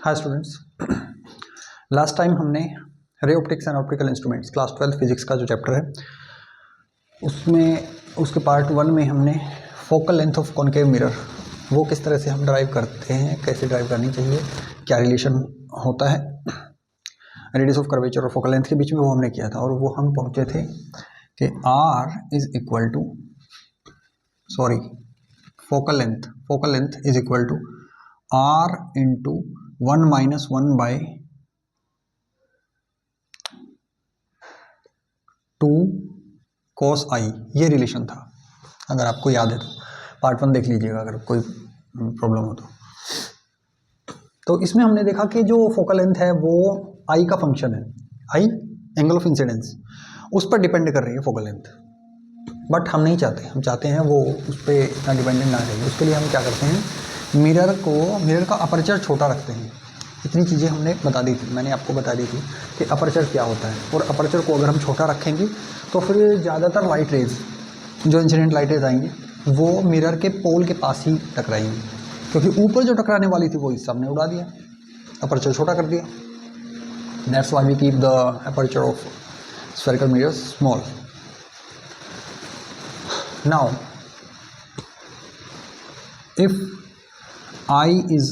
Hi students, last time हमने ray optics and optical instruments class 12 physics का जो chapter है उसमें उसके पार्ट 1 में हमने focal length of concave mirror वो किस तरह से हम ड्राइव करते हैं, कैसे ड्राइव करनी चाहिए, क्या रिलेशन होता है रेडियस ऑफ कर्वेचर और फोकल लेंथ के बीच में, वो हमने किया था। और वो हम पहुंचे थे कि R is equal to focal length is equal to R into 1 minus 1 by 2 cos i, ये रिलेशन था। अगर आपको याद है तो पार्ट 1 देख लीजिएगा अगर कोई प्रॉब्लम हो तो इसमें हमने देखा कि जो फोकल लेंथ है वो i का फंक्शन है। i एंगल ऑफ इंसिडेंस, उस पर डिपेंड कर रही है फोकल लेंथ, बट हम नहीं चाहते, हम चाहते हैं वो उस पर इतना डिपेंडेंट ना रहे। उसके लिए हम क्या करते हैं, मिरर का अपर्चर छोटा रखते हैं। इतनी चीज़ें हमने बता दी थी, मैंने आपको बता दी थी कि अपर्चर क्या होता है, और अपर्चर को अगर हम छोटा रखेंगे तो फिर ज़्यादातर लाइट रेज, जो इंसिडेंट लाइट रेज आएंगी वो मिरर के पोल के पास ही टकराएंगी, क्योंकि ऊपर जो टकराने वाली थी वो इस सबने उड़ा दिया, अपर्चर छोटा कर दिया। That's why we keep the aperture of spherical mirrors small. Now if I is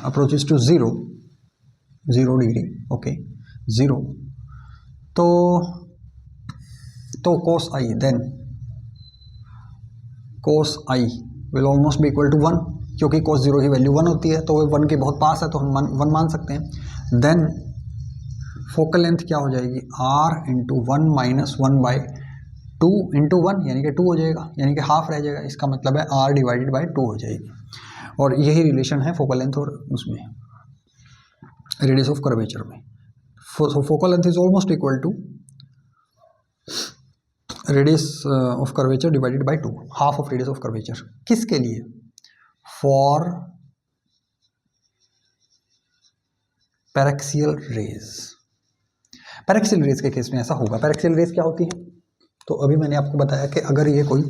approaches to 0 degree, okay, 0, तो cos I, then cos I will almost be equal to 1, क्योंकि cos 0 की वैल्यू 1 होती है, तो वो 1 के बहुत पास है तो हम 1 मान सकते हैं। देन फोकल लेंथ क्या हो जाएगी, R into 1 minus 1 by 2 into 1, यानी कि 2 हो जाएगा, यानी कि हाफ रह जाएगा। इसका मतलब है R डिवाइडेड बाई 2 हो जाएगी, और यही रिलेशन है फोकल लेंथ और उसमें रेडियस ऑफ कर्वेचर में। Focal length is almost equal to radius of curvature divided by 2, half of radius of curvature. किसके लिए, for paraxial rays. Paraxial rays के केस में ऐसा होगा। पैरेक्सियल रेज क्या होती है, तो अभी मैंने आपको बताया कि अगर ये कोई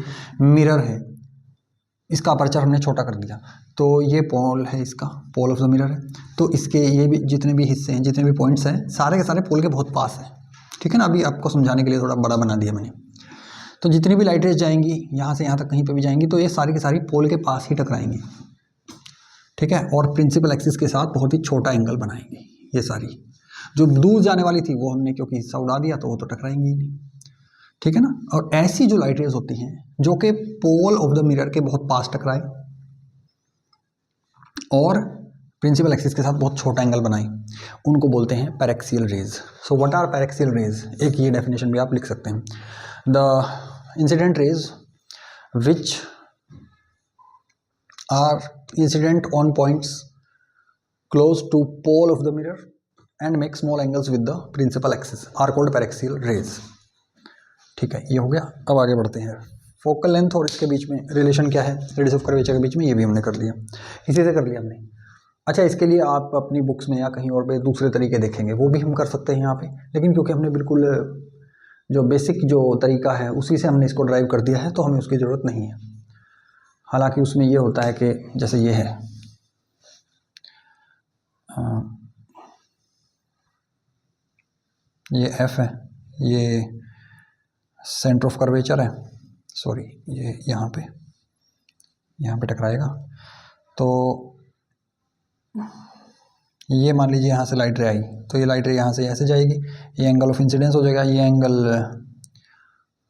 मिरर है, इसका अपर्चर हमने छोटा कर दिया, तो ये पोल है, इसका पोल ऑफ द मिरर है, तो इसके ये भी जितने भी हिस्से हैं, जितने भी पॉइंट्स हैं, सारे के सारे पोल के बहुत पास हैं। ठीक है ना, अभी आपको समझाने के लिए थोड़ा बड़ा बना दिया मैंने। तो जितनी भी लाइट रेज जाएंगी यहाँ से यहाँ तक कहीं पर भी जाएंगी, तो ये सारी की सारी पोल के पास ही टकराएंगी। ठीक है, और प्रिंसिपल एक्सिस के साथ बहुत ही छोटा एंगल बनाएंगे। ये सारी जो दूर जाने वाली थी वो हमने क्योंकि हिस्सा उड़ा दिया, तो वो तो टकराएंगी ही नहीं। ठीक है ना, और ऐसी जो लाइट रेज होती हैं जो कि पोल ऑफ द मिरर के बहुत पास टकराए और प्रिंसिपल एक्सिस के साथ बहुत छोटा एंगल बनाए, उनको बोलते हैं paraxial rays. So what are paraxial rays, एक ये डेफिनेशन भी आप लिख सकते हैं, the incident rays which are incident on points close to pole of the mirror and make small angles with the principal axis are called paraxial rays. ठीक है, ये हो गया। अब आगे बढ़ते हैं। फोकल लेंथ और इसके बीच में रिलेशन क्या है, रेडियस ऑफ कर्वेचर के बीच में, ये भी हमने कर लिया, इसी से कर लिया हमने। अच्छा, इसके लिए आप अपनी बुक्स में या कहीं और पे दूसरे तरीके देखेंगे, वो भी हम कर सकते हैं यहाँ पे, लेकिन क्योंकि हमने बिल्कुल जो बेसिक जो तरीका है उसी से हमने इसको ड्राइव कर दिया है, तो हमें उसकी ज़रूरत नहीं है। हालांकि उसमें ये होता है कि जैसे ये है, ये F है, ये सेंटर ऑफ कर्वेचर है, सॉरी ये यहाँ पे टकराएगा, तो ये मान लीजिए यहाँ से लाइट रे आई, तो ये लाइट रे यहाँ से ऐसे जाएगी, ये एंगल ऑफ इंसिडेंस हो जाएगा, ये एंगल,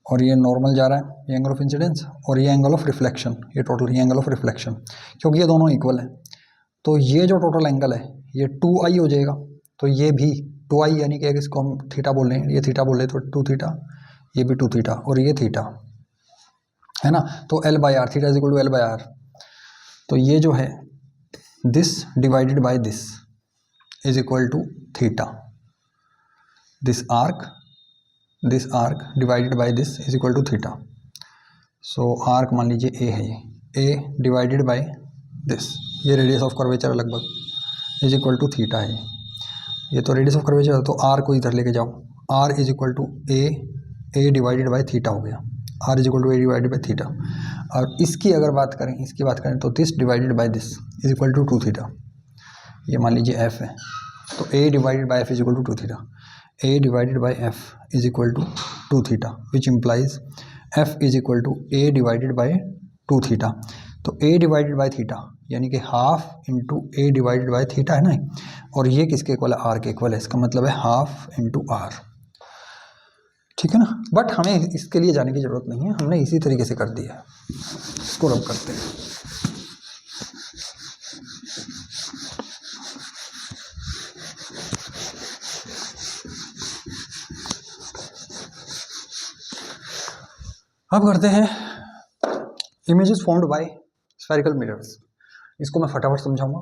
और ये नॉर्मल जा रहा है, ये एंगल ऑफ इंसिडेंस, और ये एंगल ऑफ रिफ्लेक्शन, ये टोटल ये एंगल ऑफ रिफ्लेक्शन, क्योंकि ये दोनों इक्वल है, तो ये जो टोटल एंगल है ये 2i हो जाएगा। तो ये भी 2i, यानी कि इसको हम थीटा बोल रहे हैं, ये थीटा बोल रहे हैं, तो 2 थीटा, ये भी 2 थीटा, और ये थीटा है ना, तो L by R, theta is equal to L by R. तो ये जो है this divided by this is equal to theta, this arc divided by this is equal to theta. So arc मान लीजिए A है, ये A डिवाइडेड बाय दिस, ये radius of curvature लगभग इज इक्वल टू थीटा है, ये तो radius of curvature है, तो R को इधर लेके जाओ, R is equal to A divided by theta हो गया, R is equal to A divided by theta. और इसकी अगर बात करें, तो this divided by this is equal to 2 theta. ये मान लीजिए एफ है, तो A divided by F is equal to 2 theta, A divided by F is equal to 2 theta, which implies F is equal to A divided by 2 theta. तो A divided by theta यानी कि half into A divided by theta है ना, और ये किसके equal है, are के इक्वल है, इसका मतलब है हाफ इंटू आर, ठीक है ना। बट हमें इसके लिए जाने की जरूरत नहीं है, हमने इसी तरीके से कर दिया है। इसको रब करते हैं। अब करते हैं images formed by spherical mirrors. इसको मैं फटाफट समझाऊंगा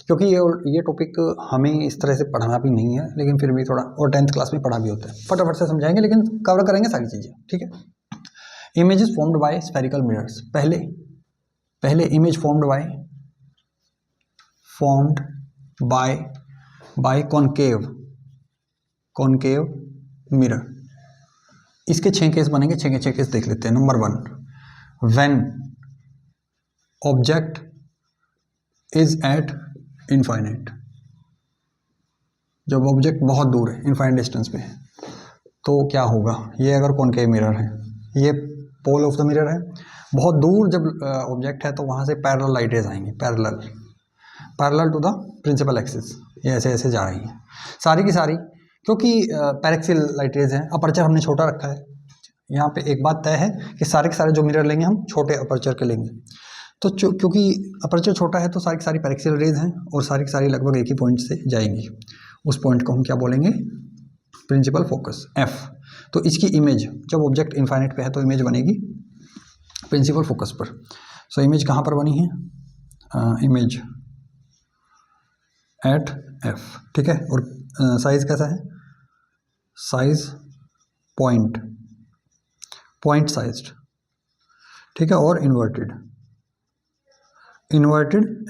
क्योंकि ये टॉपिक हमें इस तरह से पढ़ना भी नहीं है, लेकिन फिर भी थोड़ा, और 10th क्लास में पढ़ा भी होता है, फटाफट से समझाएंगे लेकिन कवर करेंगे सारी चीज़ें, ठीक है। Images formed by spherical mirrors, पहले image formed by concave mirror. इसके 6 केस बनेंगे, 6 के 6 केस देख लेते हैं। Number 1, when object is eight infinite, जब ऑब्जेक्ट बहुत दूर है, इनफाइनाइट डिस्टेंस पे है, तो क्या होगा। ये अगर कॉनकेव मिरर है, ये पोल ऑफ द मिरर है, बहुत दूर जब ऑब्जेक्ट है तो वहाँ से पैरेलल लाइट रेज आएंगी, parallel to the principal axis, ये ऐसे ऐसे जा रही हैं सारी की सारी, क्योंकि पैरेक्सियल लाइट रेज हैं। अपर्चर हमने छोटा रखा है, यहाँ पे एक बात तय है कि सारे के सारे जो मिरर लेंगे हम छोटे अपर्चर के लेंगे, तो क्योंकि अपर्चर छोटा है तो सारी की सारी पैरेक्सियल रेज हैं और सारी की सारी लगभग एक ही पॉइंट से जाएंगी। उस पॉइंट को हम क्या बोलेंगे, प्रिंसिपल फोकस, एफ। तो इसकी इमेज जब ऑब्जेक्ट इनफाइनाइट पे है तो इमेज बनेगी प्रिंसिपल फोकस पर। सो इमेज कहाँ पर बनी है, इमेज एट एफ, ठीक है। और साइज कैसा है, साइज पॉइंट साइज्ड, ठीक है। और इन्वर्टेड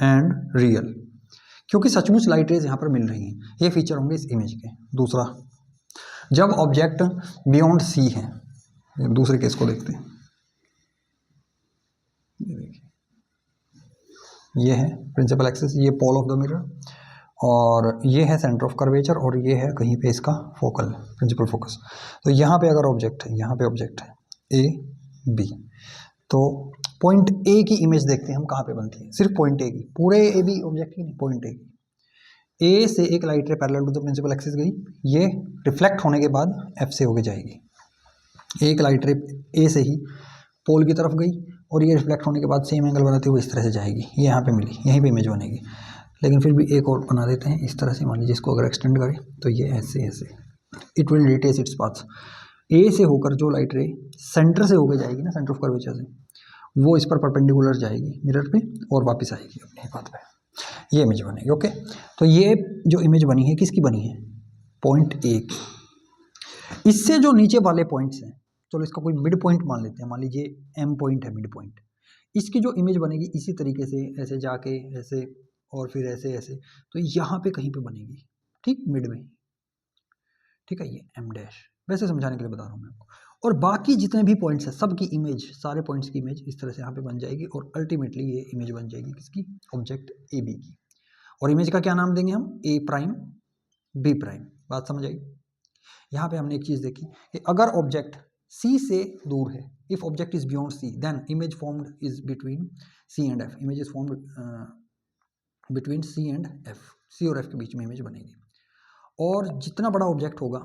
एंड रियल, क्योंकि सचमुच लाइट रेज यहाँ पर मिल रही हैं, ये फीचर होंगे इस इमेज के। दूसरा, जब ऑब्जेक्ट बियॉन्ड सी है, दूसरे केस को देखते हैं, ये है प्रिंसिपल एक्सिस, ये पोल ऑफ द मिरर, और ये है सेंटर ऑफ कर्वेचर, और ये है कहीं पे इसका फोकल, प्रिंसिपल फोकस। तो यहाँ पे अगर ऑब्जेक्ट है, यहाँ पे ऑब्जेक्ट है ए बी, तो पॉइंट ए की इमेज देखते हैं हम कहाँ पे बनती है, सिर्फ पॉइंट ए की, पूरे ए बी ऑब्जेक्ट की नहीं, पॉइंट ए की। ए से एक light ray parallel to the principal axis गई, ये रिफ्लेक्ट होने के बाद एफ से होके जाएगी। एक लाइट रे ए से ही पोल की तरफ गई और ये रिफ्लेक्ट होने के बाद सेम एंगल बनाते हुए इस तरह से जाएगी, ये यहाँ पे मिली, यहीं पे इमेज बनेगी। लेकिन फिर भी एक और बना देते हैं इस तरह से, मान लीजिए इसको अगर एक्सटेंड करें तो ये ऐसे it will retrace its paths. A से होकर जो लाइट रे सेंटर से होकर जाएगी ना, सेंटर ऑफ कर्वेचर से, वो इस पर परपेंडिकुलर जाएगी मिरर पे और वापस आएगी अपने पाथ पे, ये इमेज बनेगी। ओके, तो ये जो इमेज बनी है किसकी बनी है, पॉइंट ए की। इससे जो नीचे वाले पॉइंट्स हैं, चलो इसका कोई मिड पॉइंट मान लेते हैं, मान लीजिए एम पॉइंट है मिड पॉइंट, इसकी जो इमेज बनेगी इसी तरीके से, ऐसे जाके ऐसे और फिर ऐसे ऐसे, तो यहाँ पे कहीं पे बनेगी, ठीक मिड में, ठीक है। ये एम डैश, वैसे समझाने के लिए बता रहा हूँ मैं आपको। और बाकी जितने भी पॉइंट्स हैं सब की इमेज, सारे पॉइंट्स की इमेज इस तरह से यहाँ पे बन जाएगी, और अल्टीमेटली ये इमेज बन जाएगी किसकी, ऑब्जेक्ट ए बी की। और इमेज का क्या नाम देंगे हम, ए प्राइम बी प्राइम। बात समझ आई। यहाँ पे हमने एक चीज़ देखी कि अगर ऑब्जेक्ट सी से दूर है, if object is beyond C, then image formed is between C and F, image is formed between C and F, C और एफ के बीच में इमेज बनेगी। और जितना बड़ा ऑब्जेक्ट होगा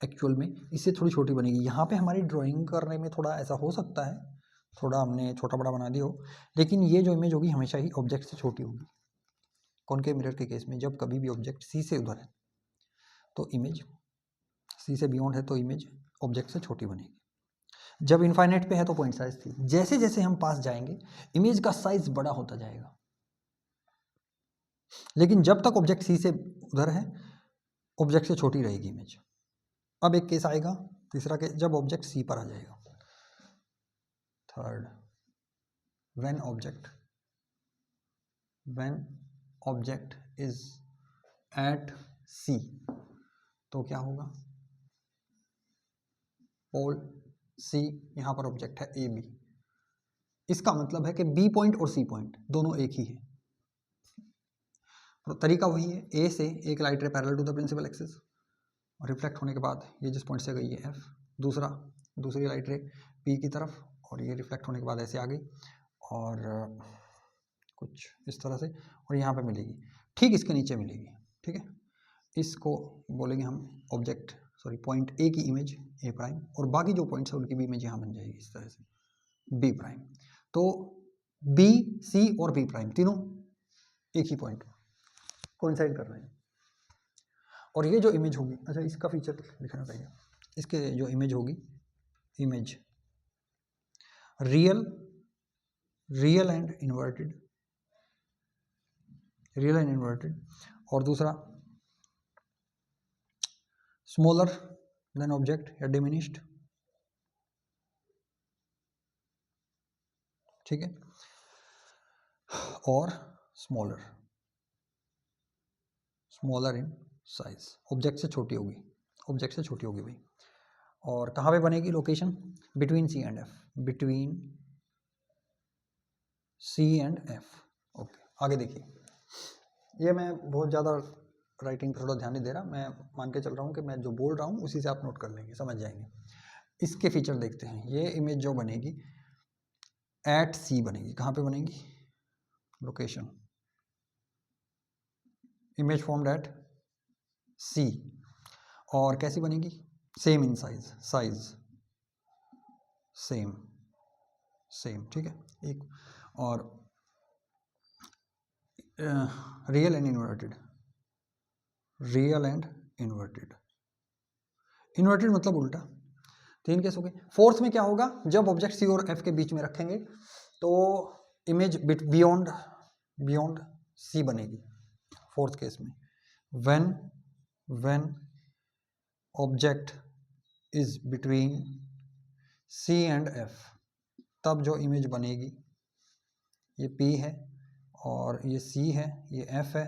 एक्चुअल में इससे थोड़ी छोटी बनेगी। यहाँ पे हमारी ड्राइंग करने में थोड़ा ऐसा हो सकता है, थोड़ा हमने छोटा बड़ा बना दिया हो, लेकिन ये जो इमेज होगी हमेशा ही ऑब्जेक्ट से छोटी होगी। कॉनकेव मिरर के केस में जब कभी भी ऑब्जेक्ट सी से उधर है तो इमेज सी से बियॉन्ड है तो इमेज ऑब्जेक्ट से छोटी बनेगी। जब इनफाइनाइट पे है तो पॉइंट साइज थी, जैसे जैसे हम पास जाएंगे इमेज का साइज बड़ा होता जाएगा, लेकिन जब तक ऑब्जेक्ट सी से उधर है ऑब्जेक्ट से छोटी रहेगी इमेज। अब एक केस आएगा, तीसरा केस, जब ऑब्जेक्ट सी पर आ जाएगा। Third, when object is at C, तो क्या होगा, पोल सी, यहां पर ऑब्जेक्ट है ए बी, इसका मतलब है कि बी पॉइंट और सी पॉइंट दोनों एक ही है। तो तरीका वही है, ए से एक light ray parallel to the principal axis, reflect होने के बाद ये जिस पॉइंट से गई है एफ, दूसरी लाइट रे पी की तरफ, और ये रिफ्लेक्ट होने के बाद ऐसे आ गई और कुछ इस तरह से, और यहाँ पे मिलेगी ठीक इसके नीचे मिलेगी। ठीक है, इसको बोलेंगे हम ऑब्जेक्ट पॉइंट ए की इमेज ए प्राइम, और बाकी जो पॉइंट्स है उनकी भी इमेज यहाँ बन जाएगी इस तरह से बी प्राइम। तो बी, सी और बी प्राइम तीनों एक ही पॉइंट कोइंसाइड कर रहे हैं, और ये जो इमेज होगी, अच्छा इसका फीचर लिखना चाहिए, इसके जो इमेज होगी, इमेज रियल एंड इन्वर्टेड, और दूसरा स्मॉलर देन ऑब्जेक्ट या डिमिनिश्ड। ठीक है, और स्मॉलर इन साइज, ऑब्जेक्ट से छोटी होगी भाई। और कहाँ पे बनेगी location? Between C and F. Okay, आगे देखिए, ये मैं बहुत ज़्यादा राइटिंग पर थोड़ा ध्यान नहीं दे रहा, मैं मान के चल रहा हूँ कि मैं जो बोल रहा हूँ उसी से आप नोट कर लेंगे, समझ जाएंगे। इसके फीचर देखते हैं। ये इमेज जो बनेगी एट सी बनेगी। कहाँ पे बनेगी? लोकेशन, इमेज फॉर्म्ड एट सी। और कैसी बनेगी? Same in size same. ठीक है, एक और रियल एंड इन्वर्टेड मतलब उल्टा। तीन केस हो गए। फोर्थ में क्या होगा? जब ऑब्जेक्ट सी और एफ के बीच में रखेंगे तो इमेज बियॉन्ड सी बनेगी। फोर्थ केस में when object is between C and F, तब जो इमेज बनेगी, ये पी है और ये सी है, ये एफ है,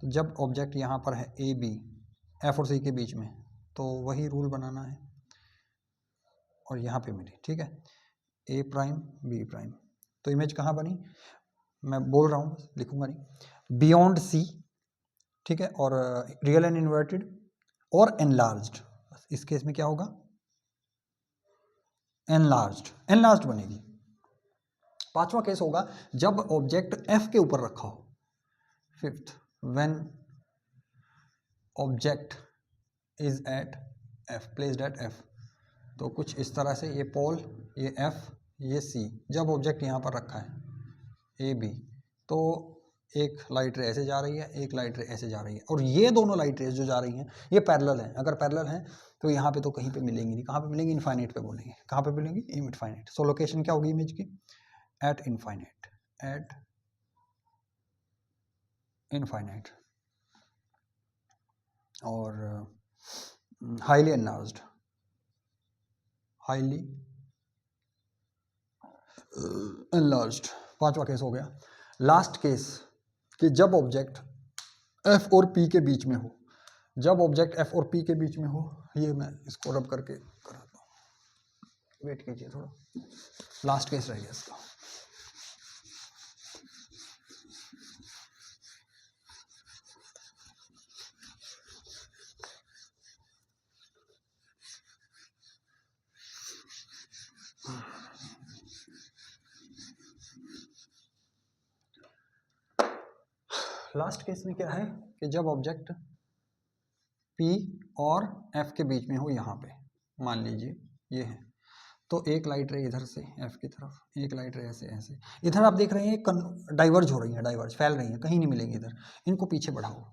तो जब ऑब्जेक्ट यहाँ पर है ए बी, एफ और सी के बीच में, तो वही रूल बनाना है और यहाँ पे मिली। ठीक है, ए प्राइम बी प्राइम। तो इमेज कहाँ बनी? मैं बोल रहा हूँ, लिखूंगा नहीं। बियॉन्ड सी, ठीक है, और रियल एंड इन्वर्टेड और एनलार्ज्ड। इस केस में क्या होगा? एनलार्ज्ड बनेगी। पांचवा केस होगा जब ऑब्जेक्ट एफ के ऊपर रखा हो। Fifth, when object is at F, placed at F. तो कुछ इस तरह से, ये पोल, ये एफ, ये सी, जब ऑब्जेक्ट यहाँ पर रखा है ए बी, तो एक लाइट रे ऐसे जा रही है, एक लाइट रे ऐसे जा रही है, और ये दोनों लाइट रेज जो जा रही हैं ये पैरेलल हैं। अगर पैरेलल हैं तो यहाँ पे तो कहीं पे मिलेंगी नहीं। कहाँ पे मिलेंगी? इनफाइनाइट पे बोलेंगे। कहाँ पे मिलेंगी? इनफाइनाइट। सो लोकेशन क्या होगी इमेज की? एट इनफाइनाइट और हाईली एनलार्ज्ड। पांचवा केस हो गया। लास्ट केस कि जब ऑब्जेक्ट एफ और पी के बीच में हो। ये मैं इसको रब करके कराता हूँ, वेट कीजिए थोड़ा, लास्ट केस रह गया इसका। लास्ट केस में क्या है कि जब ऑब्जेक्ट P और F के बीच में हो, यहाँ पे मान लीजिए ये है, तो एक लाइट रे इधर से F की तरफ, एक लाइट रे ऐसे इधर आप देख रहे हैं डाइवर्ज हो रही है, फैल रही है, कहीं नहीं मिलेंगी इधर। इनको पीछे बढ़ाओ,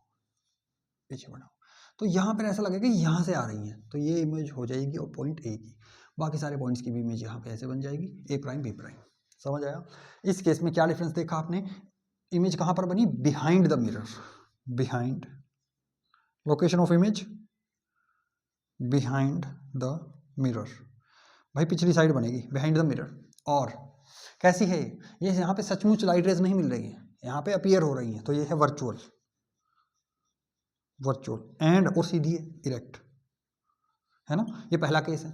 तो यहाँ पर ऐसा लगेगा कि यहाँ से आ रही हैं, तो ये इमेज हो जाएगी और पॉइंट ए की। बाकी सारे पॉइंट्स की भी इमेज यहाँ पे ऐसे बन जाएगी, ए प्राइम बी प्राइम। समझ आया? इस केस में क्या डिफरेंस देखा आपने? इमेज कहाँ पर बनी? Behind the mirror. Location of image behind the mirror. भाई पिछली साइड बनेगी, बिहाइंड द मिरर। और कैसी है ये? यहाँ पे सचमुच लाइट रेज नहीं मिल रही है, यहाँ पे अपीयर हो रही है, तो ये है वर्चुअल एंड, और सीधी है इरेक्ट, है ना। ये पहला केस है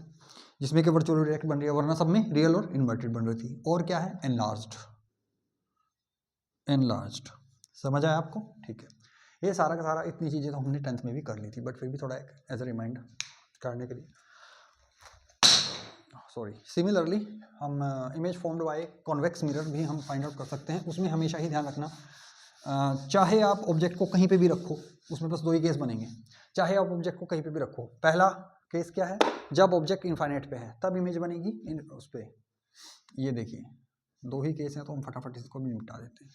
जिसमें कि वर्चुअल इरेक्ट बन रही है, वरना सब में रियल और इन्वर्टेड बन रही थी। और क्या है? एनलार्ज्ड। समझ आया आपको? ठीक है। ये सारा का सारा इतनी चीज़ें तो हमने 10th में भी कर ली थी, बट फिर भी थोड़ा एज अ रिमाइंडर करने के लिए। सॉरी, सिमिलरली हम image formed by convex mirror भी हम फाइंड आउट कर सकते हैं। उसमें हमेशा ही ध्यान रखना, चाहे आप ऑब्जेक्ट को कहीं पे भी रखो, उसमें बस 2 ही केस बनेंगे। चाहे आप ऑब्जेक्ट को कहीं पे भी रखो, पहला केस क्या है, जब ऑब्जेक्ट इनफाइनाइट पे है तब इमेज बनेगी उस पर। ये देखिए 2 ही केस हैं, तो हम फटाफट इसको भी निपटा देते हैं।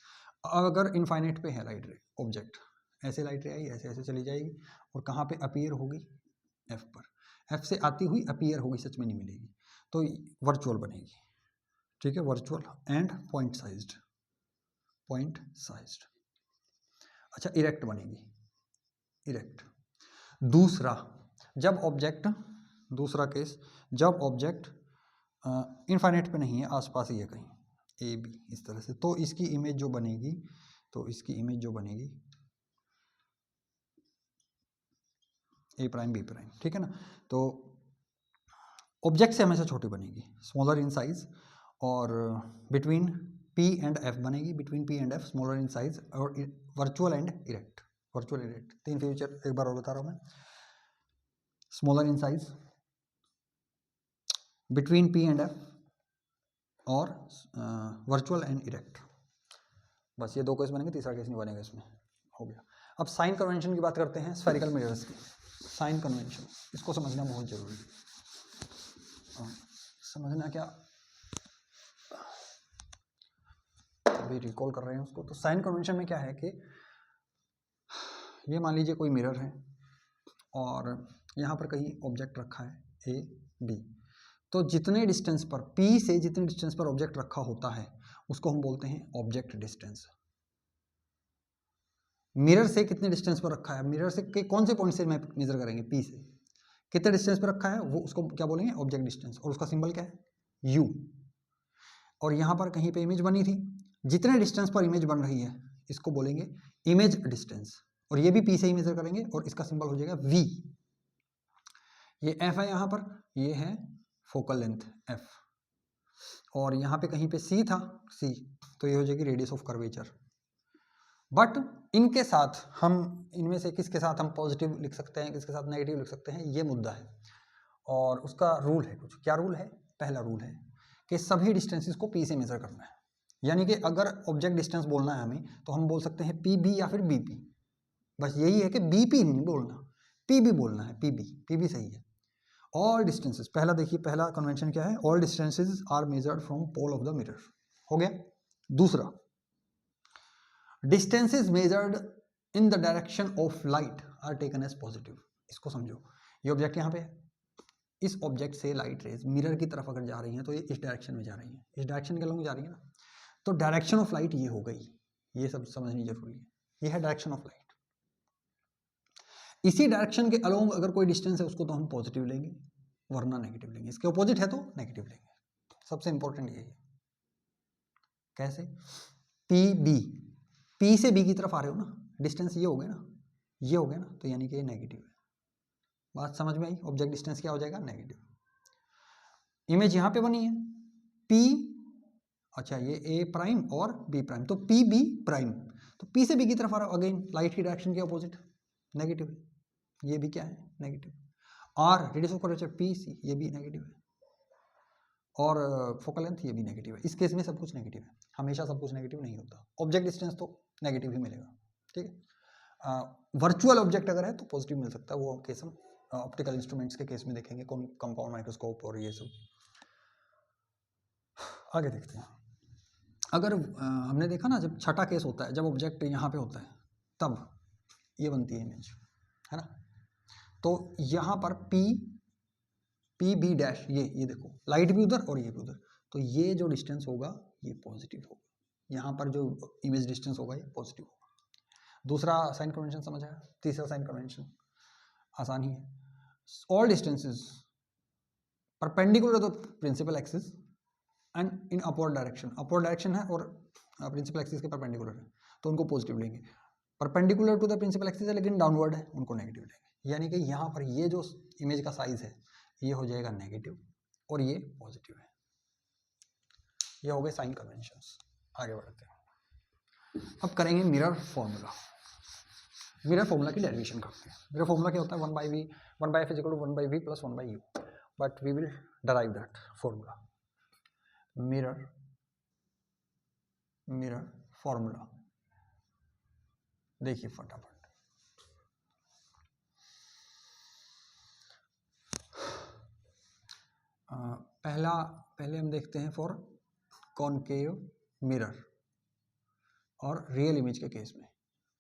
अगर इनफाइनाइट पे है लाइट रे ऑब्जेक्ट, ऐसे लाइट रे आई, ऐसे ऐसे चली जाएगी और कहाँ पे अपीयर होगी, एफ पर। एफ से आती हुई अपीयर होगी, सच में नहीं मिलेगी, तो वर्चुअल बनेगी। ठीक है, virtual and point sized, point sized. अच्छा, इरेक्ट बनेगी, इरेक्ट। दूसरा, जब ऑब्जेक्ट, दूसरा केस जब ऑब्जेक्ट इनफाइनाइट पे नहीं है, आसपास ही है कहीं, ए बी इस तरह से, तो इसकी इमेज जो बनेगी, तो इसकी इमेज जो बनेगी ए प्राइम बी प्राइम, ठीक है ना। तो ऑब्जेक्ट से हमेशा छोटी बनेगी, स्मॉलर इन साइज, और बिटवीन पी एंड एफ बनेगी, between P and F smaller in size, और virtual and erect, virtual erect. 3 feature एक बार और बता रहा हूँ मैं, smaller in size, between P and F, और वर्चुअल एंड इरेक्ट। बस ये 2 केस बनेंगे, तीसरा केस नहीं बनेगा इसमें, हो गया। अब साइन कन्वेंशन की बात करते हैं स्फेरिकल मिरर्स की। साइन कन्वेंशन, इसको समझना बहुत जरूरी है। समझना क्या, अभी रिकॉल कर रहे हैं उसको। तो साइन कन्वेंशन में क्या है कि ये मान लीजिए कोई मिरर है और यहाँ पर कहीं ऑब्जेक्ट रखा है ए बी, तो जितने डिस्टेंस पर, P से जितने डिस्टेंस पर ऑब्जेक्ट रखा होता है उसको हम बोलते हैं ऑब्जेक्ट डिस्टेंस। मिरर से कितने डिस्टेंस पर रखा है, मिरर से कौन से पॉइंट से मेजर करेंगे, P से कितने डिस्टेंस पर रखा है, वो उसको क्या बोलेंगे, ऑब्जेक्ट डिस्टेंस, और उसका सिंबल क्या है, U। और यहाँ पर कहीं पे इमेज बनी थी, जितने डिस्टेंस पर इमेज बन रही है इसको बोलेंगे इमेज डिस्टेंस, और ये भी P से ही मेजर करेंगे, और इसका सिंबल हो जाएगा V। ये F है यहाँ पर, ये है फोकल लेंथ F, और यहाँ पे कहीं पे C था, C, तो ये हो जाएगी रेडियस ऑफ कर्वेचर। बट इनके साथ हम, इनमें से किसके साथ हम पॉजिटिव लिख सकते हैं, किसके साथ नेगेटिव लिख सकते हैं, ये मुद्दा है। और उसका रूल है कुछ, क्या रूल है, पहला रूल है कि सभी डिस्टेंसेस को P से मेजर करना है। यानी कि अगर ऑब्जेक्ट डिस्टेंस बोलना है हमें, तो हम बोल सकते हैं PB या फिर BP। बस यही है कि BP नहीं बोलना, PB बोलना है, PB सही है। ऑल डिस्टेंसेस, पहला देखिए, पहला कन्वेंशन क्या है, all distances are measured from pole of the mirror, हो गया। दूसरा, distances measured in the direction of light are taken as positive. इसको समझो, ये ऑब्जेक्ट यहाँ पे है, इस ऑब्जेक्ट से लाइट रेज मिरर की तरफ अगर जा रही हैं तो ये इस डायरेक्शन में जा रही हैं, इस डायरेक्शन के अलॉन्ग जा रही है ना, तो डायरेक्शन ऑफ लाइट ये हो गई, ये सब समझनी जरूरी है, ये है डायरेक्शन ऑफ लाइट। इसी डायरेक्शन के अलॉन्ग अगर कोई डिस्टेंस है उसको तो हम पॉजिटिव लेंगे, वरना नेगेटिव लेंगे, इसके ऑपोजिट है तो नेगेटिव लेंगे। सबसे इंपॉर्टेंट यही है। कैसे, P से B की तरफ आ रहे हो ना, डिस्टेंस ये हो गया ना, ये हो गया ना, तो यानी कि ये नेगेटिव है। बात समझ में आई, ऑब्जेक्ट डिस्टेंस क्या हो जाएगा, नेगेटिव। इमेज यहाँ पे बनी है P, अच्छा ये A प्राइम और B प्राइम, तो PB प्राइम, तो P से B की तरफ आ रहा हो, अगेन लाइट की डायरेक्शन के ऑपोजिट, नेगेटिव है, ये भी क्या है, negative. R radius of curvature PC, ये भी नेगेटिव है, और फोकल लेंथ ये भी नेगेटिव है। इस केस में सब कुछ नेगेटिव है, हमेशा सब कुछ नेगेटिव नहीं होता, ऑब्जेक्ट डिस्टेंस तो नेगेटिव ही मिलेगा, ठीक है। वर्चुअल ऑब्जेक्ट अगर है तो पॉजिटिव मिल सकता है, वो केस हम ऑप्टिकल इंस्ट्रूमेंट्स के केस में देखेंगे, कंपाउंड माइक्रोस्कोप और ये सब। आगे देखते हैं, अगर हमने देखा ना, जब छठा केस होता है, जब ऑब्जेक्ट यहाँ पे होता है तब ये बनती है इमेज, है ना। तो यहाँ पर PB डैश, ये देखो लाइट भी उधर और ये भी उधर, तो ये जो डिस्टेंस होगा ये पॉजिटिव होगा, यहाँ पर जो इमेज डिस्टेंस होगा ये पॉजिटिव होगा। दूसरा साइन कन्वेंशन समझ आया। तीसरा साइन कन्वेंशन आसान ही है, all distances perpendicular to the principal axis and in upward direction, upward direction है और प्रिंसिपल एक्सिस के परपेंडिकुलर है तो उनको पॉजिटिव लेंगे, perpendicular to the principal axis है लेकिन डाउनवर्ड है, उनको नेगेटिव लेंगे। यानी कि यहाँ पर ये जो इमेज का साइज है ये हो जाएगा नेगेटिव और ये पॉजिटिव है। ये हो गए साइन कन्वेंशंस। आगे बढ़ते हैं, अब करेंगे मिरर फॉर्मूला। मिरर फॉर्मूला की डेरिवेशन करते हैं। मिरर फॉर्मूला क्या होता है, 1/v 1/f is equal to 1/v plus 1/u, but we will derive that formula. Mirror formula देखिए फटाफट। पहले हम देखते हैं फॉर कॉनकेव मिरर और रियल इमेज के केस में।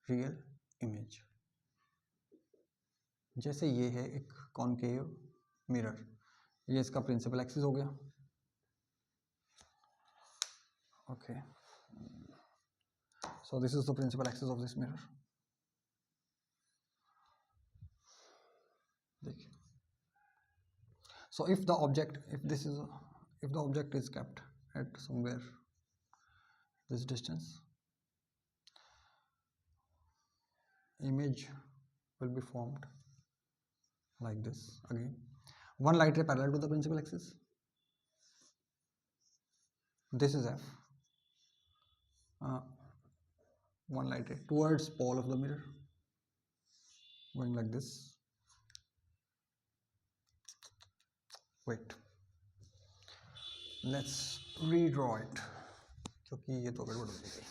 रियल इमेज जैसे ये है एक कॉनकेव मिरर, ये इसका प्रिंसिपल एक्सिस हो गया। Okay, so this is the principal axis of this mirror. देखिए, so if the object is kept at somewhere this distance, image will be formed like this. Again, one light ray parallel to the principal axis, this is f, one light ray towards pole of the mirror going like this. Wait, let's redraw it क्योंकि ये तो गड़बड़ हो जाएगी।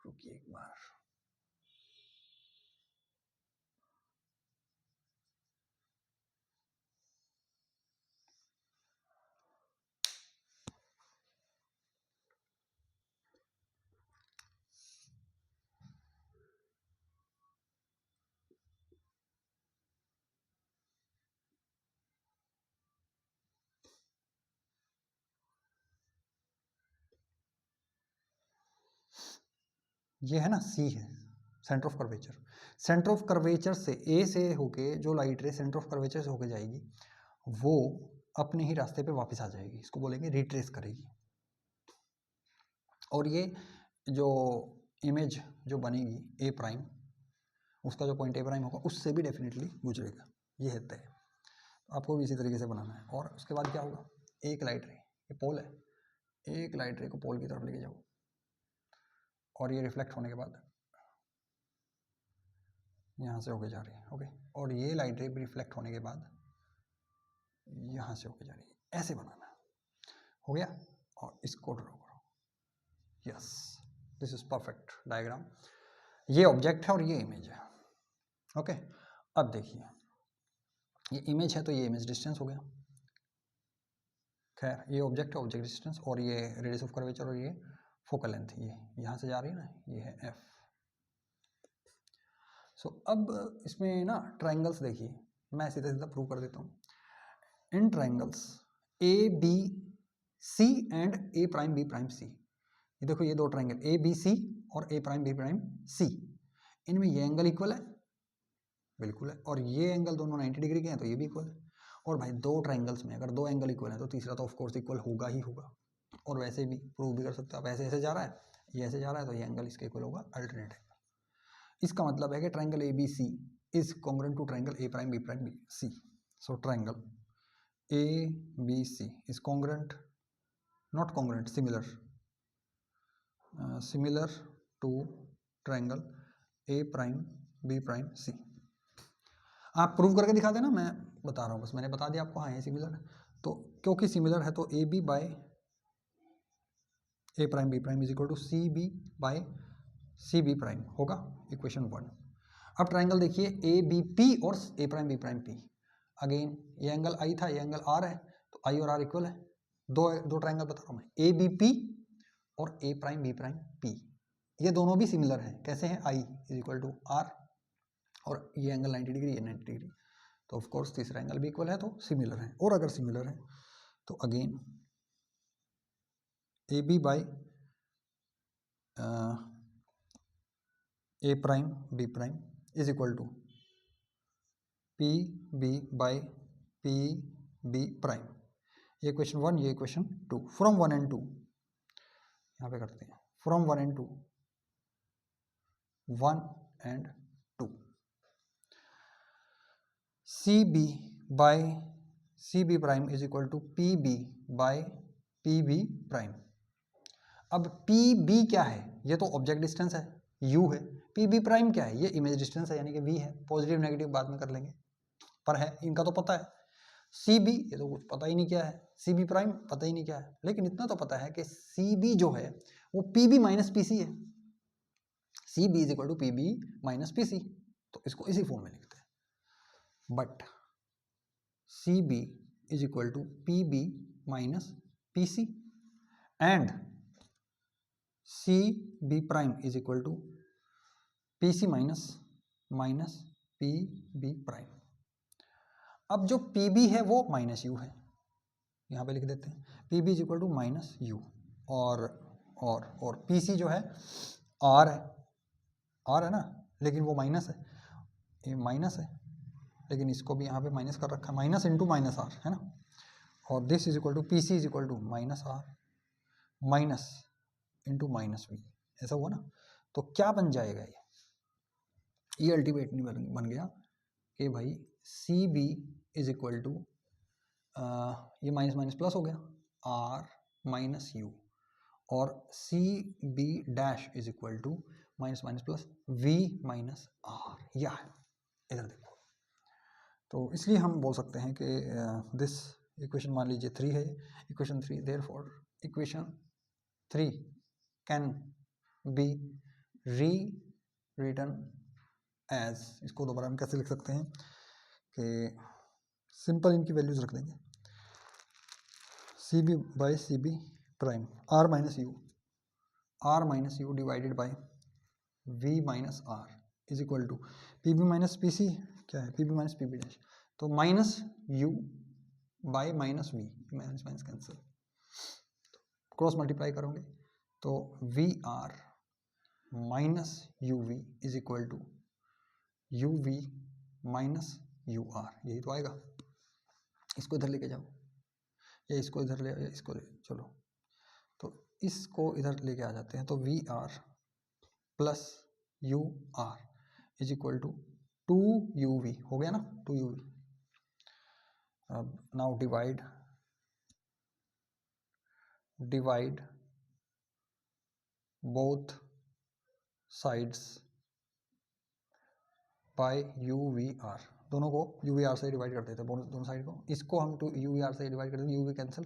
रुकिए एक बार, ये है ना C है centre of curvature. Centre of curvature से A से होके जो लाइट रे सेंटर ऑफ कर्वेचर से होके जाएगी वो अपने ही रास्ते पे वापस आ जाएगी, इसको बोलेंगे रिट्रेस करेगी। और ये जो इमेज जो बनेगी A प्राइम, उसका जो पॉइंट A प्राइम होगा उससे भी डेफिनेटली गुजरेगा, ये है तय। आपको भी इसी तरीके से बनाना है। और उसके बाद क्या होगा, एक लाइट रे, ये पोल है, एक लाइट रे को पोल की तरफ लेके जाओ और ये रिफ्लेक्ट होने के बाद यहाँ से होके जा रही है। ओके, और ये लाइट रे भी रिफ्लेक्ट होने के बाद यहाँ से होके जा रही है, ऐसे बनाना हो गया। और इसको ड्रॉ करो, yes, this is perfect diagram. ये ऑब्जेक्ट है और ये इमेज है। ओके, अब देखिए ये इमेज है तो ये इमेज डिस्टेंस हो गया। खैर, ये ऑब्जेक्ट है, ऑब्जेक्ट डिस्टेंस, और ये रेडियस ऑफ कर्वेचर और ये फोकल लेंथ, ये यहाँ से जा रही है ना, ये है एफ। सो अब इसमें ना ट्रायंगल्स देखिए, मैं सीधा सीधा प्रूव कर देता हूँ। In triangles A B C and A prime B prime C, ये देखो ये दो ट्रायंगल ए बी सी और A prime B prime C, इनमें ये एंगल इक्वल है, बिल्कुल है, और ये एंगल दोनों 90 डिग्री के हैं तो ये भी इक्वल है। और भाई दो ट्रायंगल्स में अगर दो एंगल इक्वल है तो तीसरा तो ऑफकोर्स इक्वल होगा ही होगा। और वैसे भी प्रूव भी कर सकते हो आप, ऐसे ऐसे जा रहा है, ये ऐसे जा रहा है तो ये एंगल इसके इक्वल होगा, अल्टरनेट एंगल। इसका मतलब है कि triangle A B C is congruent to triangle A prime B C. So triangle A B C is congruent, not congruent, similar to triangle A prime B prime C. आप prove करके दिखा देना, मैं बता रहा हूँ बस, मैंने बता दिया आपको, हाँ ये सिमिलर है। तो क्योंकि सिमिलर है तो A B by A prime B prime is equal to C B by C B prime होगा, इक्वेशन 1। अब ट्रायंगल देखिए ए बी पी और A prime B prime P, again ये एंगल आई था, ये एंगल आर है, तो आई और आर इक्वल है। दो ट्रायंगल बता रहा हूँ मैं, ए बी पी और A prime B prime P, ये दोनों भी सिमिलर हैं। कैसे हैं, I is equal to R और ये एंगल 90 डिग्री, ये 90 डिग्री, तो ऑफ कोर्स तीसरा एंगल भी इक्वल है, तो सिमिलर है। और अगर सिमिलर है तो again A B by A prime B prime is equal to P B by P B prime, ये क्वेश्चन 1, ये क्वेश्चन 2। फ्रॉम 1 एंड 2 यहाँ पे करते हैं, from 1 and 2, 1 and 2, C B by C B prime is equal to P B by P B prime. अब P B क्या है, ये तो ऑब्जेक्ट डिस्टेंस है, u है। पी बी प्राइम क्या है, ये इमेज डिस्टेंस है यानी कि v है। पॉजिटिव नेगेटिव बाद में कर लेंगे, पर है इनका तो पता है। सी बी ये तो कुछ पता ही नहीं क्या है, सी बी प्राइम पता ही नहीं क्या है, लेकिन इतना तो पता है कि सी बी जो है वो P B minus P C है। C B is equal to P B minus P C, तो इसको इसी फॉर्म में लिखते हैं। But C B is equal to P B minus P C and C B prime is equal to P C minus P B prime. अब जो P B है वो माइनस यू है, यहाँ पे लिख देते हैं P B is equal to minus U, और पी सी जो है आर है ना, लेकिन वो माइनस है, ये माइनस है, लेकिन इसको भी यहाँ पे माइनस कर रखा है, माइनस इंटू माइनस आर है ना। और this is equal to P C is equal to minus R minus into minus V, ऐसा हुआ ना। तो क्या बन जाएगा, ये अल्टीमेटली बन गया कि भाई C B is equal to, ये माइनस माइनस प्लस हो गया, आर माइनस यू, और C B dash is equal to minus minus plus V minus R, यह है, इधर देखो। तो इसलिए हम बोल सकते हैं कि दिस इक्वेशन मान लीजिए 3 है, equation 3, therefore equation 3 can be री रिटन एज, इसको दोबारा हम कैसे लिख सकते हैं कि सिंपल इनकी वैल्यूज रख देंगे, C B by C B prime R minus U divided by V minus R is equal to P B minus P C, क्या है P B minus P B dash, तो minus U by minus V, minus minus cancel, cross multiply करोगे तो V R minus U V is equal to U V minus U R, यही तो आएगा। इसको इधर लेके जाओ, या इसको इधर ले, या इसको ले, चलो तो इसको इधर लेके आ जाते हैं, तो V R plus U R is equal to 2uv हो गया ना, 2uv। अब now divide both sides by uv_r, दोनों को uv_r से डिवाइड कर देते हैं, दोनों साइड को, इसको हम uv_r से डिवाइड कर देंगे, uv cancel,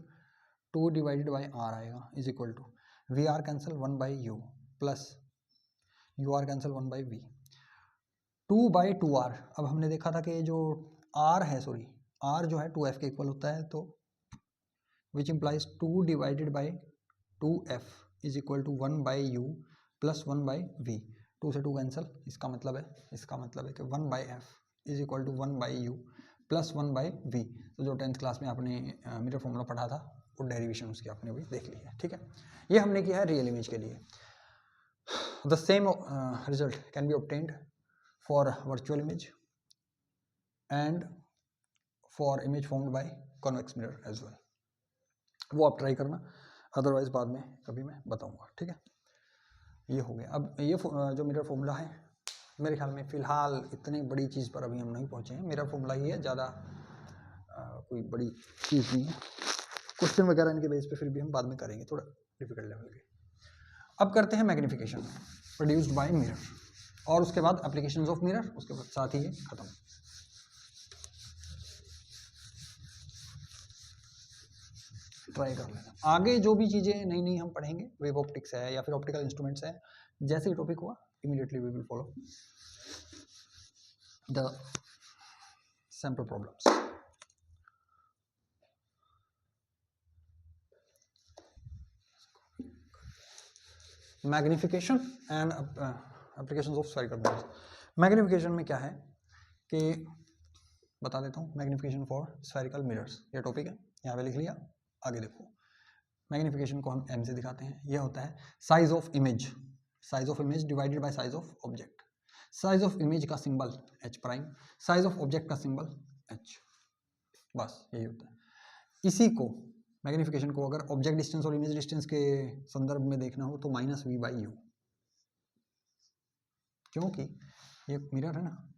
2 divided by r आएगा is equal to vr cancel 1 by u plus ur cancel 1 by v, 2 by 2r। अब हमने देखा था कि जो r है, सॉरी r जो है 2f के इक्वल होता है, तो which implies 2 divided by 2f is equal to 1 by u plus 1 by v, 2 से 2 कैंसिल, इसका मतलब है कि 1 by f is equal to 1 by u plus 1 by v। तो जो 10th क्लास में आपने मिरर फॉर्मूला पढ़ा था वो डेरिवेशन उसकी आपने भी देख ली है, ठीक है। ये हमने किया है रियल इमेज के लिए। The same result can be obtained for virtual image and for image formed by convex mirror as well, वो आप ट्राई करना, अदरवाइज बाद में कभी मैं बताऊंगा, ठीक है। ये हो गया। अब ये जो मिरर फॉर्मूला है, मेरे ख्याल में फ़िलहाल इतनी बड़ी चीज़ पर अभी हम नहीं पहुँचे हैं, मिरर फॉर्मूला ही है, ज़्यादा कोई बड़ी चीज़ नहीं है, क्वेश्चन वगैरह इनके बेस पे फिर भी हम बाद में करेंगे, थोड़ा डिफिकल्ट लेवल के। अब करते हैं मैग्नीफिकेशन प्रोड्यूस्ड बाय मिरर, और उसके बाद एप्लीकेशंस ऑफ मिरर, उसके बाद साथ ही ये खत्म। ट्राई कर लेना, आगे जो भी चीज़ें नई नई हम पढ़ेंगे, वेव ऑप्टिक्स है या फिर ऑप्टिकल इंस्ट्रूमेंट्स है, जैसे ही टॉपिक हुआ immediately we will follow the sample problems. Magnification and applications of spherical mirrors. Magnification में क्या है कि बता देता हूँ, मैग्नीफिकेशन फॉर स्फेरिकल मिरर्स, ये टॉपिक है, यहाँ पे लिख लिया, आगे देखो। मैग्नीफिकेशन को हम m से दिखाते हैं, यह होता है size of image divided by size of object. Size of image का symbol h prime, size of object का सिंबल h, बस यही होता है। इसी को मैग्नीफिकेशन को अगर ऑब्जेक्ट डिस्टेंस और इमेज डिस्टेंस के संदर्भ में देखना हो तो माइनस v बाई यू, क्योंकि ये मिरर है ना,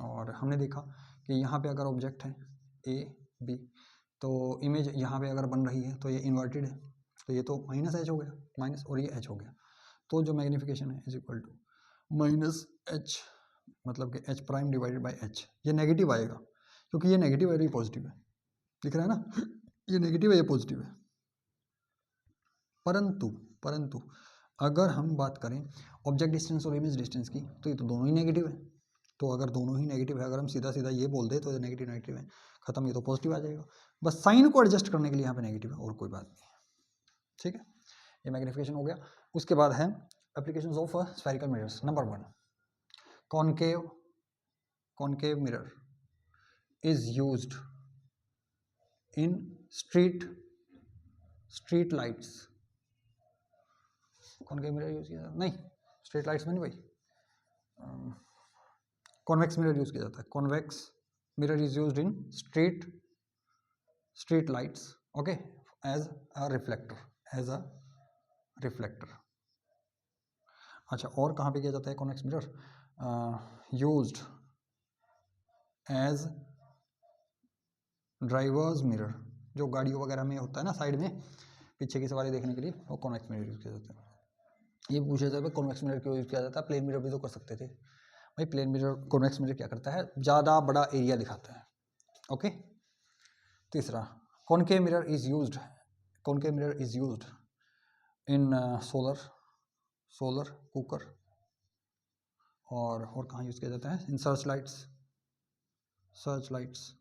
और हमने देखा कि यहाँ पे अगर ऑब्जेक्ट है a b, तो इमेज यहाँ पे अगर बन रही है तो ये इन्वर्टेड है, तो ये तो माइनस h हो गया, माइनस, और ये h हो गया, तो जो मैग्नीफिकेशन है is equal to minus H, मतलब कि H prime divided by H. ये नेगेटिव आएगा क्योंकि ये नेगेटिव है और ये पॉजिटिव है, दिख रहा है ना, ये नेगेटिव है ये पॉजिटिव है। परंतु अगर हम बात करें ऑब्जेक्ट डिस्टेंस और इमेज डिस्टेंस की, तो ये तो दोनों ही नेगेटिव है। तो अगर दोनों ही नेगेटिव है, अगर हम सीधा सीधा ये बोल दे तो नेगेटिव नेगेटिव है, खत्म, ये तो पॉजिटिव आ जाएगा। बस साइन को एडजस्ट करने के लिए यहाँ पे नेगेटिव है और कोई बात नहीं है, ठीक है। ये मैग्निफिकेशन हो गया। उसके बाद है applications of spherical mirrors. Number 1, concave mirror is used in street lights. Concave mirror use किया जाता नहीं, स्ट्रीट लाइट्स में नहीं भाई, कॉन्वेक्स मिरर यूज किया जाता है। Convex mirror is used in street lights, okay, as a reflector. अच्छा, और कहाँ पे किया जाता है convex mirror? Used as drivers mirror, जो गाड़ियों वगैरह में होता है ना साइड में, पीछे की सवारी देखने के लिए, वो कॉन्वेक्स मिरर यूज किया जाता है। ये पूछा जाता है कॉन्वेक्स मिरर क्यों यूज किया जाता है, प्लेन मिरर भी तो कर सकते थे भाई। प्लेन मिरर, कॉन्वेक्स मिरर क्या करता है, ज़्यादा बड़ा एरिया दिखाता है, ओके। तीसरा, concave mirror is used in solar cooker, और कहाँ यूज किया जाता है, इन सर्च लाइट्स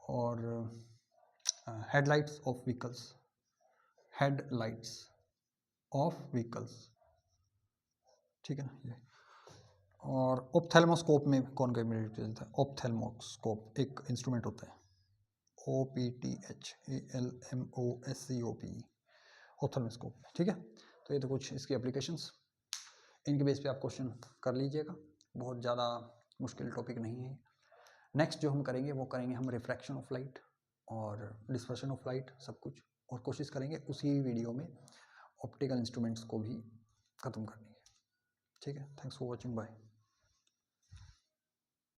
और हेडलाइट्स ऑफ व्हीकल्स, ठीक है ना ये। और ऑप्थेल्मोस्कोप में कौन का मिरर यूज किया जाता है? ऑप्थेल्मोस्कोप एक इंस्ट्रूमेंट होता है, OPTHALMOSCOP, ऑप्थेल्मोस्कोप, ठीक है। तो ये तो कुछ इसकी एप्लीकेशंस, इनके बेस पे आप क्वेश्चन कर लीजिएगा, बहुत ज़्यादा मुश्किल टॉपिक नहीं है। नेक्स्ट जो हम करेंगे वो करेंगे हम रिफ्रैक्शन ऑफ लाइट और डिस्पर्शन ऑफ लाइट, सब कुछ, और कोशिश करेंगे उसी वीडियो में ऑप्टिकल इंस्ट्रूमेंट्स को भी ख़त्म करने की, ठीक है। Thanks for watching, bye.